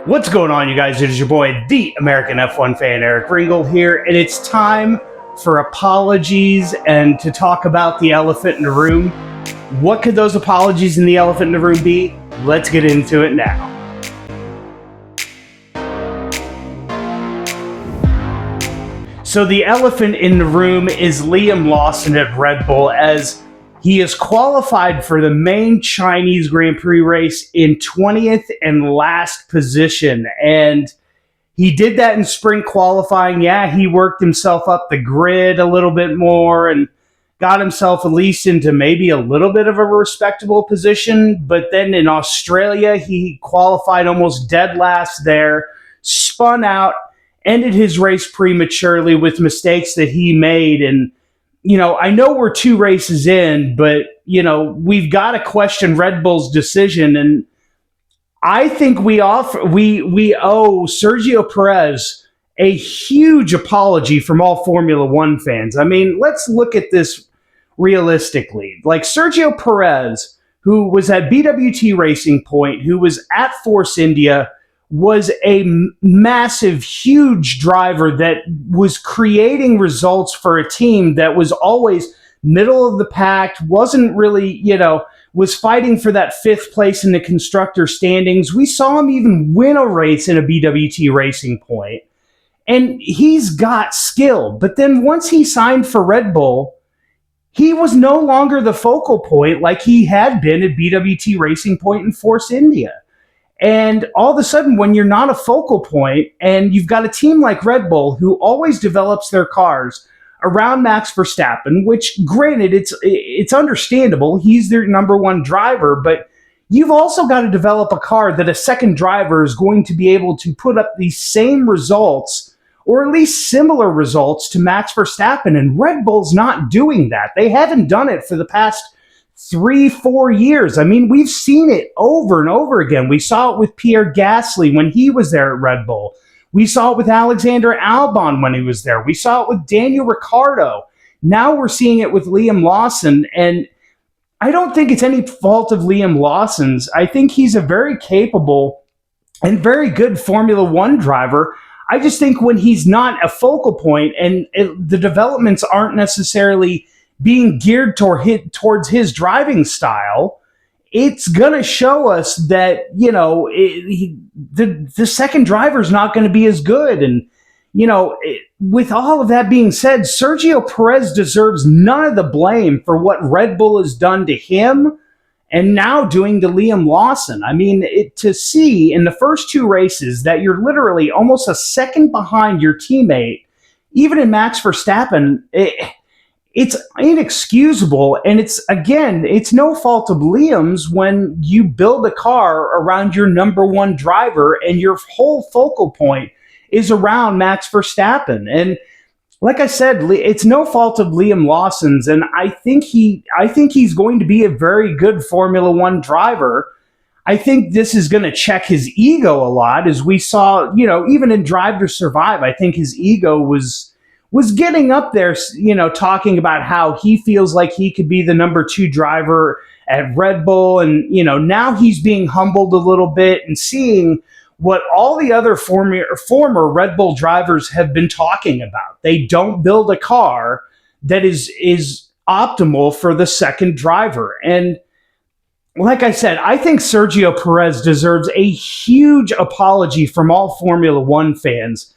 What's going on, you guys? It is your boy, the American F1 fan, Eric Ringgold here, and it's time for apologies and to talk about the elephant in the room. What could those apologies in the elephant in the room be? Let's get into it now. So the elephant in the room is Liam Lawson at Red Bull, as he is qualified for the main Chinese Grand Prix race in 20th and last position. And he did that in sprint qualifying. Yeah, he worked himself up the grid a little bit more and got himself at least into maybe a little bit of a respectable position. But then in Australia, he qualified almost dead last there, spun out, ended his race prematurely with mistakes that he made. And, you know, I know we're 2 races in, but, you know, we've got to question Red Bull's decision. And I think we owe Sergio Perez a huge apology from all Formula One fans. I mean, let's look at this realistically. Like Sergio Perez, who was at BWT Racing Point, who was at Force India, was a massive, huge driver that was creating results for a team that was always middle of the pack, wasn't really, was fighting for that 5th place in the constructor standings. We saw him even win a race in a BWT Racing Point. And he's got skill. But then once he signed for Red Bull, he was no longer the focal point like he had been at BWT Racing Point and Force India. And all of a sudden, when you're not a focal point and you've got a team like Red Bull who always develops their cars around Max Verstappen, which granted, it's understandable. He's their number one driver, but you've also got to develop a car that a second driver is going to be able to put up the same results or at least similar results to Max Verstappen. And Red Bull's not doing that. They haven't done it for the past 3-4 years. I mean, we've seen it over and over again. We saw it with Pierre Gasly when he was there at Red Bull. We saw it with Alexander Albon when he was there. We saw it with Daniel Ricciardo. Now we're seeing it with Liam Lawson, and I don't think it's any fault of Liam Lawson's. I think he's a very capable and very good Formula One driver. I just think when he's not a focal point and the developments aren't necessarily being geared towards his driving style, it's going to show us that, the second driver is not going to be as good. And, with all of that being said, Sergio Perez deserves none of the blame for what Red Bull has done to him and now doing to Liam Lawson. I mean, to see in the first 2 races that you're literally almost a second behind your teammate, even in Max Verstappen, it's inexcusable, and it's no fault of Liam's when you build a car around your number one driver and your whole focal point is around Max Verstappen. And like I said, it's no fault of Liam Lawson's, and I think he's going to be a very good Formula One driver. I think this is going to check his ego a lot, as we saw, even in Drive to Survive. I think his ego was getting up there, talking about how he feels like he could be the number 2 driver at Red Bull. And, now he's being humbled a little bit and seeing what all the other former Red Bull drivers have been talking about. They don't build a car that is optimal for the second driver. And like I said, I think Sergio Perez deserves a huge apology from all Formula One fans.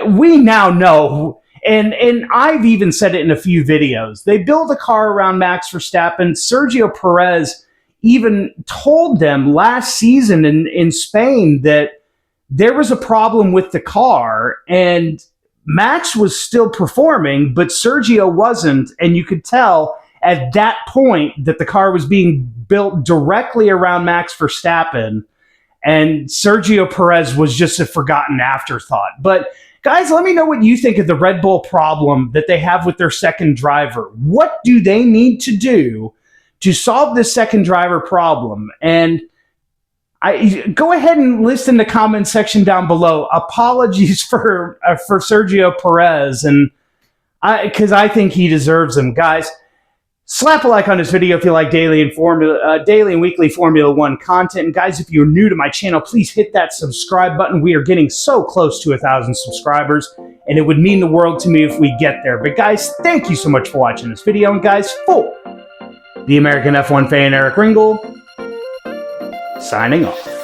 We now know, and I've even said it in a few videos, they build a car around Max Verstappen. Sergio Perez even told them last season in Spain that there was a problem with the car, and Max was still performing, but Sergio wasn't, and you could tell at that point that the car was being built directly around Max Verstappen, and Sergio Perez was just a forgotten afterthought. But guys, let me know what you think of the Red Bull problem that they have with their second driver. What do they need to do to solve this second driver problem? And go ahead and list in the comment section down below apologies for Sergio Perez, and because I think he deserves them, guys. Slap a like on this video if you like daily and weekly Formula One content. And guys, if you're new to my channel, please hit that subscribe button. We are getting so close to 1,000 subscribers, and it would mean the world to me if we get there. But guys, thank you so much for watching this video. And guys, for the American F1 fan, Eric Ringel, signing off.